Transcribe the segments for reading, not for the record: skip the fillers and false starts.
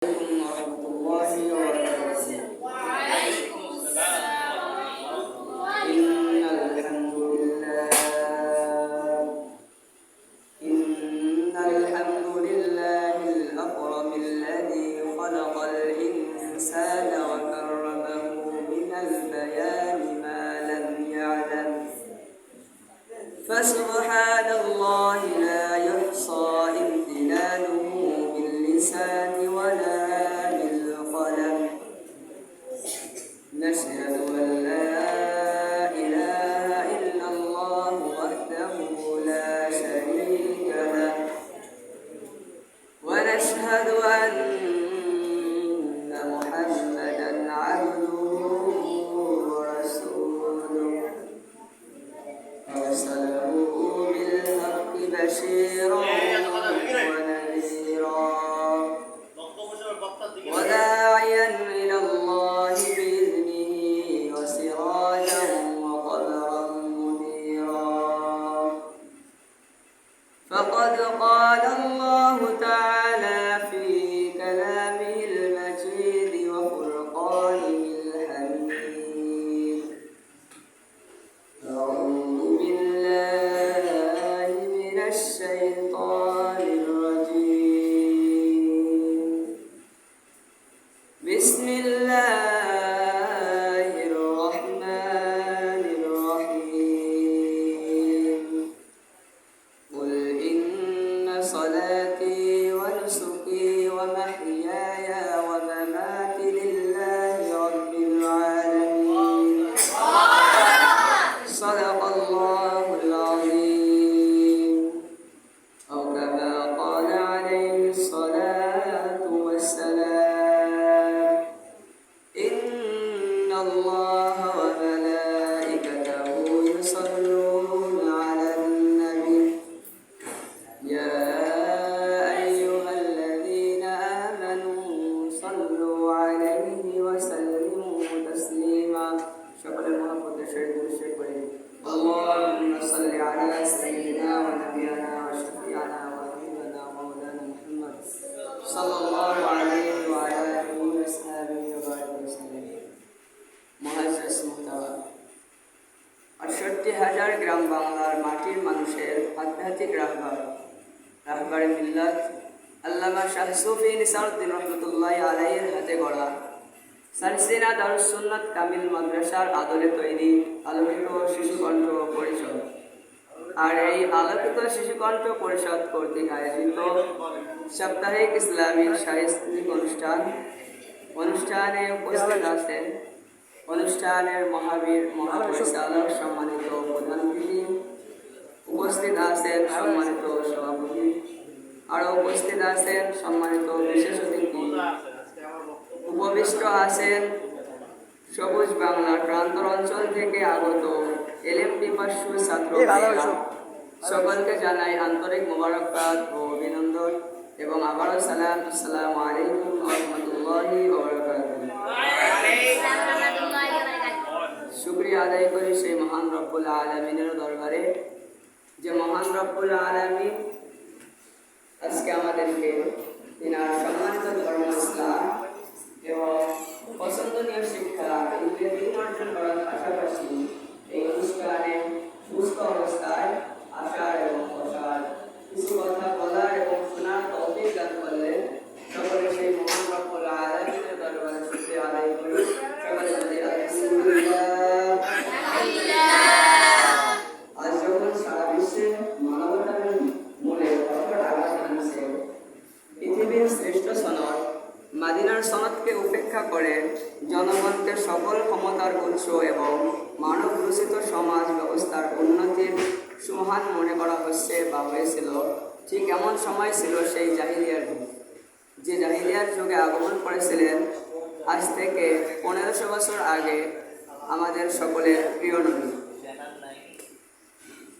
ورحمة الله وبركاته. إن الحمد لله الأكرم الذي خلق الإنسان وكرمه من البيان ما لم يعلم فسبحان الله لا يحصى امتنانه باللسان ولا بالقلم. نشهد أن لا إله إلا الله وحده لا شريك له ونشهد أن محمدا عبده ورسوله أرسله بالحق بشيرا ونذيرا وداعيا إلى الله بإذنه وسراجا وقمرا منيرا. فقد قال الله تعالى في كلامه المجيد وفرقانه الحميد: أعوذ بالله من الشيطان الرجيم. بسم الله الرحمن الرحيم. قل إن صلاتي ونسكي ومحياي ومماتي لله رب العالمين. صدق الله العظيم. أو كما قال عليه الصلاة والسلام: إن الله وملائكته يصلون على النبي يا أيها الذين آمنوا صلوا عليه وسلموا تسليما. شكرا محمد الشيخ اللهم صل على سيدنا ونبينا وشفيعنا وحبيبنا ومولانا محمد صلى الله عليه وعلى آله وصحبه وسلم. মুআজ্জাজ মুহতারাম, ৬৮,০০০ গ্রাম বাংলার মাটির মানুষের আধ্যাত্মিক রাহবারে মিল্লাত আল্লামা শাহ সুফি নিসারউদ্দিন রহমতুল্লাহি আলাইহির হাতে গড়া সারসিনা দারুস সুন্নাত কামিল মাদ্রাসার আদলে তৈরি আলোকিত শিশুকণ্ঠ পরিষদ আর এই আলোকিত শিশুকণ্ঠ পরিষদ কর্তৃক আয়োজিত সাপ্তাহিক ইসলামিক সাংস্কৃতিক অনুষ্ঠানে উপস্থিত আছেন অনুষ্ঠানের মহাপরিচালক সম্মানিত প্রধান অতিথি, উপস্থিত আছেন সম্মানিত সভাপতি, আরও উপস্থিত আছেন সম্মানিত বিশেষ অতিথি, উপবিষ্ট আছেন সবুজ বাংলার প্রান্তর অঞ্চল থেকে আগত এলএম পিপাসু ছাত্র। সকলকে জানাই আন্তরিক মোবারকবাদ ও অভিনন্দন এবং আবারও সালাম। আসসালামু আলাইকুম ওয়া রাহমাতুল্লাহি ওয়া বারাকাতুহু। শুকরিয়া আদায় করি সেই মহান রব্বুল আলামিনের দরবারে, যে মহান রব্বুল আলামিন আজকে আমাদেরকে তিনার সম্মানিত ধর্ম ইসলাম এবং পছন্দনীয় শিক্ষা দিন অর্জন করার পাশাপাশি এই অনুষ্ঠানে সুস্থ অবস্থায় আসার এবং বসার কিছু কথা বলার এবং শোনার তৌফিক দান করলেন। সকলে সেই মহান রব্বুল আলামিনের দরবারে শুকরিয়া আদায় করি। সকলে বলি আলহামদুলিল্লাহ। আজ যখন সারা বিশ্বে মানবতার মূলে কঠোর আঘাত হানছে, পৃথিবীর শ্রেষ্ঠ সনদ মাদিনার সনদকে উপেক্ষা করে জনগণকে সকল ক্ষমতার উৎস এবং মানব রচিত সমাজ ব্যবস্থার উন্নতির সুমহান মনে করা হচ্ছে বা হয়েছিল, ঠিক এমন সময় ছিল সেই জাহিলিয়ার যুগ, যে জাহিলিয়ার যুগে আগমন করেছিলেন আজ থেকে ১৫০০ বছর আগে আমাদের সকলের প্রিয় নবী।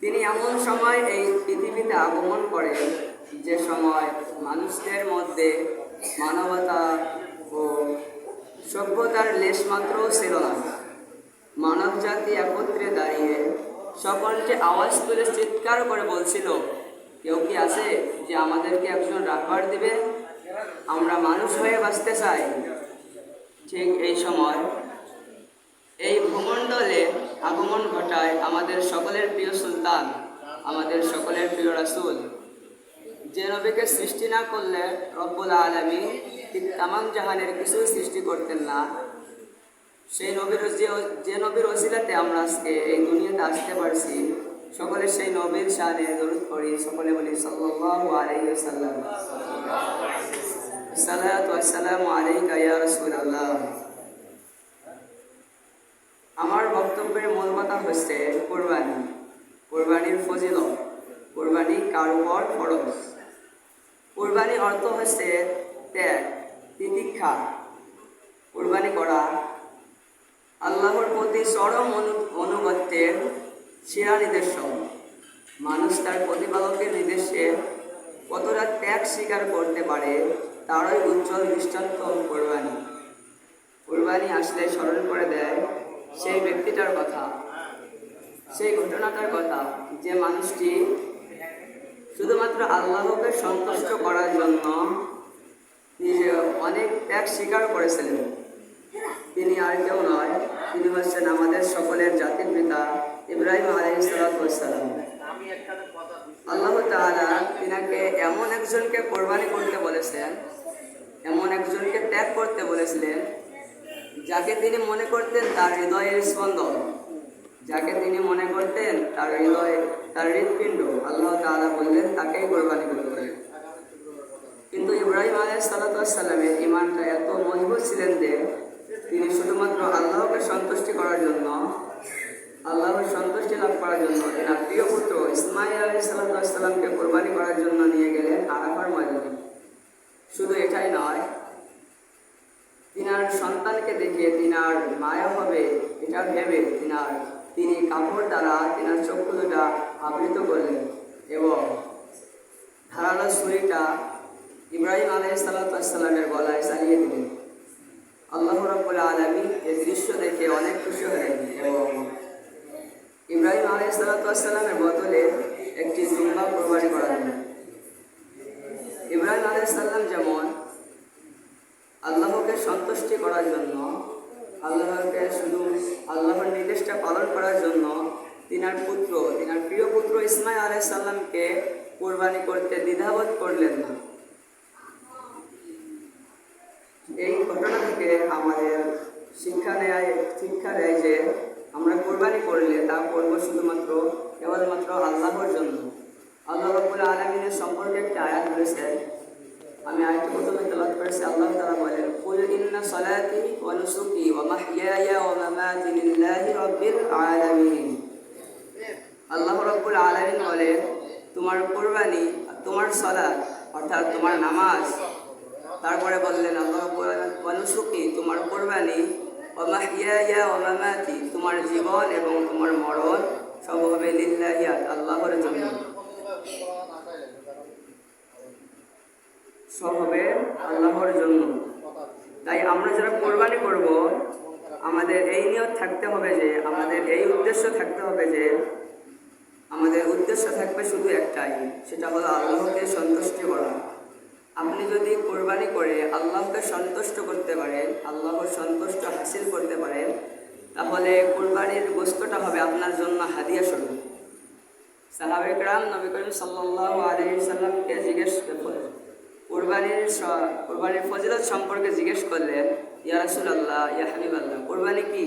তিনি এমন সময় এই পৃথিবীতে আগমন করেন যে সময় মানুষদের মধ্যে মানবতা ও সভ্যতার লেশমাত্রও ছিল না। মানব জাতি একত্রে দাঁড়িয়ে সকলকে আওয়াজ তুলে চিৎকার করে বলছিল, কেউ কি আছে যে আমাদেরকে একজন রাহবার দিবে? আমরা মানুষ হয়ে বাঁচতে চাই, ঠিক এই সময় এই ভূমণ্ডলে আগমন ঘটায় আমাদের সকলের প্রিয় সুলতান, আমাদের সকলের প্রিয় রাসূল। যে নবীকে সৃষ্টি না করলে রব্বুল আলামিন ঠিক তামাম জাহানের কিছুই সৃষ্টি করতেন না, সেই নবীর যে নবীর ওসিলাতে আমরা আজকে এই দুনিয়াতে আসতে পারছি, সকলে সেই নবীর শানে দরুদ পড়ি, সকলে বলি সাল্লাল্লাহু আলাইহি ওয়াসাল্লাম। আসসালাতু ওয়াসসালামু আলাইকা ইয়া রাসূলুল্লাহ। আমার বক্তব্যের মূল কথা হচ্ছে কুরবানি, কুরবানির ফজিলত, কুরবানি কার উপর ফরজ। কুরবানি অর্থ হচ্ছে ত্যাগ, তিতিক্ষা। কুরবানি করা আল্লাহর প্রতি চরম অনুগত্যের সেরা নিদর্শন। মানুষ তার প্রতিপালকের নির্দেশে কতটা ত্যাগ স্বীকার করতে পারে তারই উজ্জ্বল দৃষ্টান্ত কুরবানি। কুরবানি আসলে স্মরণ করে দেয় সেই ব্যক্তিটার কথা, সেই ঘটনাটার কথা, যে মানুষটি শুধুমাত্র আল্লাহকে সন্তুষ্ট করার জন্য নিজে অনেক ত্যাগ স্বীকার করেছিলেন। তিনি আর কেউ নয়, তিনি হচ্ছেন আমাদের সকলের জাতির পিতা ইব্রাহিম আলাইহিস সালাম। আল্লাহ তাআলা তিনাকে এমন একজনকে কোরবানি করতে বলেছেন, এমন একজনকে ত্যাগ করতে বলেছিলেন, যাকে তিনি মনে করতেন তার হৃদয়ের স্পন্দন, যাকে তিনি মনে করতেন তার হৃদয়ে, তার হৃৎপিণ্ড। আল্লাহ তাআলা বললেন তাকেই কোরবানি করতে। কিন্তু ইব্রাহিম আলাইহিস সালামের ঈমানটা এত মজবুত ছিলেন যে তিনি শুধুমাত্র আল্লাহকে সন্তুষ্টি করার জন্য, আল্লাহর সন্তুষ্টি লাভ করার জন্য তার প্রিয় পুত্র ইসমাঈল আলাইহিস সালামকে কোরবানি করার জন্য নিয়ে গেলেন আরাফার ময়দানে। শুধু এটাই নয়, তিনার সন্তানকে দেখে তিনার মায়া হবে এটা ভেবে তিনি কাপড় দ্বারা তিনার চক্ষু দুটা আবৃত করলেন এবং ধারালো ছুরিটা ইব্রাহিম আলাইহিস সালামের গলায় চালিয়ে দিলেন। আল্লাহ রাব্বুল আলামিন এই দৃশ্য দেখে অনেক খুশি হলেন এবং ইব্রাহিম আলাইহিস সালামের বদলে একটি দুম্বা কোরবানি করালেন। ইব্রাহিম আলাইহিস সালাম যেমন আল্লাহকে সন্তুষ্টি করার জন্য, আল্লাহকে শুধু আল্লাহর নির্দেশটা পালন করার জন্য তিনার পুত্র, তিনার প্রিয় পুত্র ইসমাঈল আলাইহিস সালামকে কোরবানি করতে দ্বিধাবোধ করলেন না। এই ঘটনা থেকে আমাদের শিক্ষা দেয় যে আমরা কোরবানি করলে তা করব শুধুমাত্র কেবলমাত্র আল্লাহর জন্য। আল্লাহ রাব্বুল আলামিনের সম্পর্কে একটা আয়াত রয়েছে, আমি আয়াতটি প্রথমে তেলাওয়াত করেছি। আল্লাহ তাআলা বলেন, কুল ইন্না সালাতি ওয়া নুসুকি ওয়া মাহইয়ায়া ওয়া মামাতি লিল্লাহি রাব্বিল আলামিন। আল্লাহ রাব্বুল আলামিন বলেন, তোমার কুরবানি, তোমার সালাত অর্থাৎ তোমার নামাজ, তারপরে বললেন আল্লাহ ওয়া নুসুকি তোমার কুরবানি, ওয়া মাহইয়ায়া ওয়া মামাতি তোমার জীবন এবং তোমার মরণ সব হবে লিল্লাহি আল্লাহর জন্য, সব হবে আল্লাহর জন্য। তাই আমরা যারা কোরবানি করব, আমাদের এই নিয়ত থাকতে হবে যে, আমাদের এই উদ্দেশ্য থাকতে হবে যে, আমাদের উদ্দেশ্য থাকবে শুধু একটাই, সেটা হলো আল্লাহকে সন্তুষ্ট করা। আপনি যদি কোরবানি করে আল্লাহকে সন্তুষ্ট করতে পারেন, আল্লাহর সন্তুষ্ট হাসিল করতে পারেন, তাহলে কোরবানির গোশতটা হবে আপনার জন্য হাদিয়া স্বরূপ। সাহাবায়ে কেরাম নবী করিম সাল্লাল্লাহু আলাইহি ওয়াসাল্লামকে জিজ্ঞেস করলেন, কোরবানির ফজিলত সম্পর্কে জিজ্ঞেস করলেন, ইয়া রাসূলুল্লাহ, ইয়া হাবিবাল্লাহ, কোরবানি কি?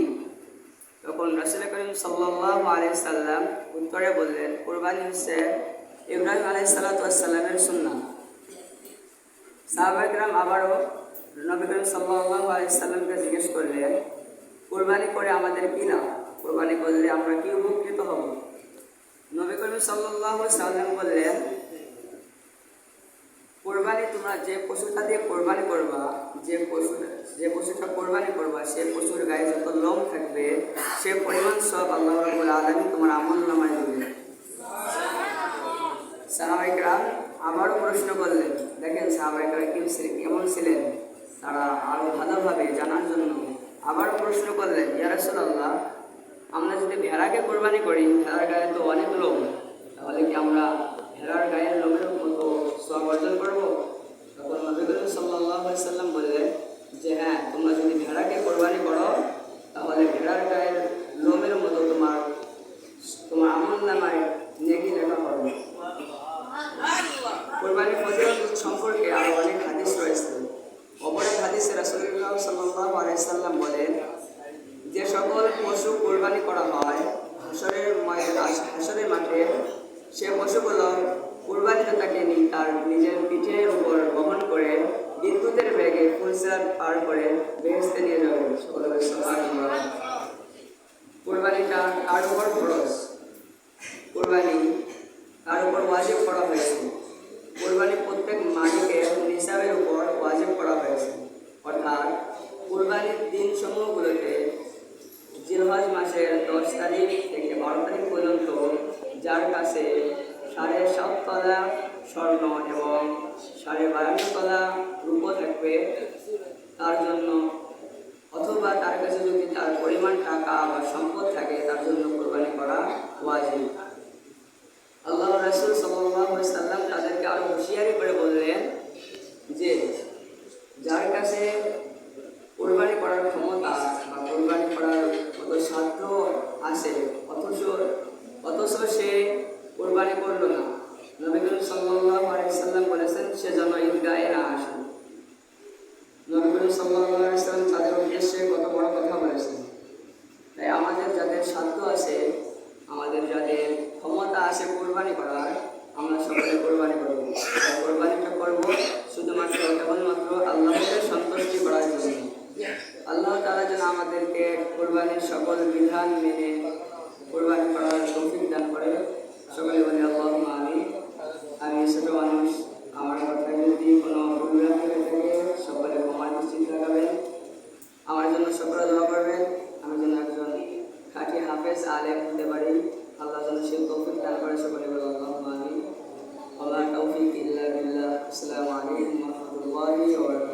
তখন রাসূল করিম সাল্লাল্লাহু আলাইহি ওয়াসাল্লাম উত্তরে বললেন, কোরবানি হচ্ছে ইব্রাহিম আলাইহিস সালামের সুন্নাহ। সাহাবায়ে কেরাম আবারও নবী করিম সাল্লাল্লাহু আলাইহি ওয়াসাল্লামকে জিজ্ঞেস করলেন, কোরবানি করে আমাদের কি লাভ? কোরবানি করলে আমরা কি উপকৃত হব? নবী করিম সাল্লাল্লাহু আলাইহি ওয়াসাল্লাম বললেন, কোরবানি তোমরা যে পশুটা দিয়ে কোরবানি করবা, যে পশুটা কোরবানি করবা, সে পশুর গায়ে যত লোম থাকবে সে পরিমাণ সব আল্লাহ রাব্বুল আলামিন তোমার আমলনামায় দিবেন। সাহাবায়ে কেরাম আবারও প্রশ্ন করলেন, দেখেন সাহাবায়ে কেরাম কেমন ছিলেন, তারা আরও ভালোভাবে জানার জন্য আবারও প্রশ্ন করলেন, ইয়া রাসূলুল্লাহ, আমরা যদি ভেড়াকে কোরবানি করি, ভেড়ার গায়ে তো অনেক লোম, তাহলে কি আমরা ভেড়ার গায়ের লোমের মতো সওয়াব অর্জন করবো? তখন নবী করিম সাল্লাল্লাহু আলাইহি সাল্লাম বললেন যে হ্যাঁ, তোমরা যদি ভেড়াকে কোরবানি করো তাহলে ভেড়ার গায়ের লোমের মতো তোমার আমল নামায় নেকি লেখা হবে। কোরবানির ফজিলত সম্পর্কে আরো অনেক হাদিস রয়েছে। অপর এক হাদিসে রাসূলুল্লাহ সাল্লাল্লাহু আলাইহি সাল্লাম বলেন, যে সকল পশু কোরবানি করা হয় হাসরের মাঠে, সে পশুগুলো কোরবানিদাতাকে তার নিজের পিঠের উপর বহন করে বিদ্যুতের বেগে ফুলসিরাত পার করে বেহেশতে নিয়ে যাবে। সকলে সুবহানাল্লাহ। কোরবানিটা কার উপর ফরজ? কোরবানি কার উপর ওয়াজিব করা হয়েছে? কোরবানি প্রত্যেক মালিকের নিসাবের উপর ওয়াজিব করা হয়েছে। অর্থাৎ কোরবানির দিন সমূহগুলোতে জিলহজ মাসের 10 তারিখ থেকে 12 তারিখ পর্যন্ত যার কাছে 7.5 তলা স্বর্ণ এবং 52.5 তলা রূপ থাকবে তার জন্য, অথবা তার কাছে যদি তার পরিমাণ টাকা বা সম্পদ থাকে তার জন্য কোরবানি করা ওয়াজিব। আল্লাহ রাসূল সাল্লাল্লাহু আলাইহি সাল্লাম তাদেরকে আরো হুঁশিয়ারি করে বললেন যে যার কাছে কোরবানি করার ক্ষমতা বা কোরবানি করার মতো সাধ্য আছে অথচ সে কোরবানি করলো না, নবী করিম সাল্লাল্লাহু আলাইহি সাল্লাম বলেছেন সে যেন ঈদগাহে না আসে। নবী করিম সাল্লাল্লাহু আলাইহি সাল্লাম তাদের উদ্দেশ্যে কত বড় কথা বলেছেন। তাই আমাদের যাদের সাধ্য আছে, আমাদের যাদের ক্ষমতা আছে কোরবানি করার, আমরা সকলে কোরবানি করবো। কোরবানিটা করবো শুধুমাত্র কেবলমাত্র আল্লাহকে সন্তুষ্টি করার জন্য। আল্লাহ তাআলা যেন আমাদেরকে কোরবানির সকল বিধান মেনে কোরবানি করার তৌফিক দান করে। সকলে বলি আল্লাহুম্মা আমিন। আমি ছোট মানুষ, আমার কথা যদি কোনো ভুলভ্রান্তি হয়ে থাকে সকলে ক্ষমার দৃষ্টিতে রাখবেন। আমার জন্য সকলে দোয়া করবেন, আমি যেন একজন খাঁটি হাফেজ আলেম হতে পারি। আল্লাহ যেন সেই তৌফিক দান করে। সকলে বলি আল্লাহুম্মা আমিন। ওয়া লা তাওফিক ইল্লা বিল্লাহ। আসসালামু আলাইকুম ওয়া রাহমাতুল্লাহি ওয়া বারাকাতুহু।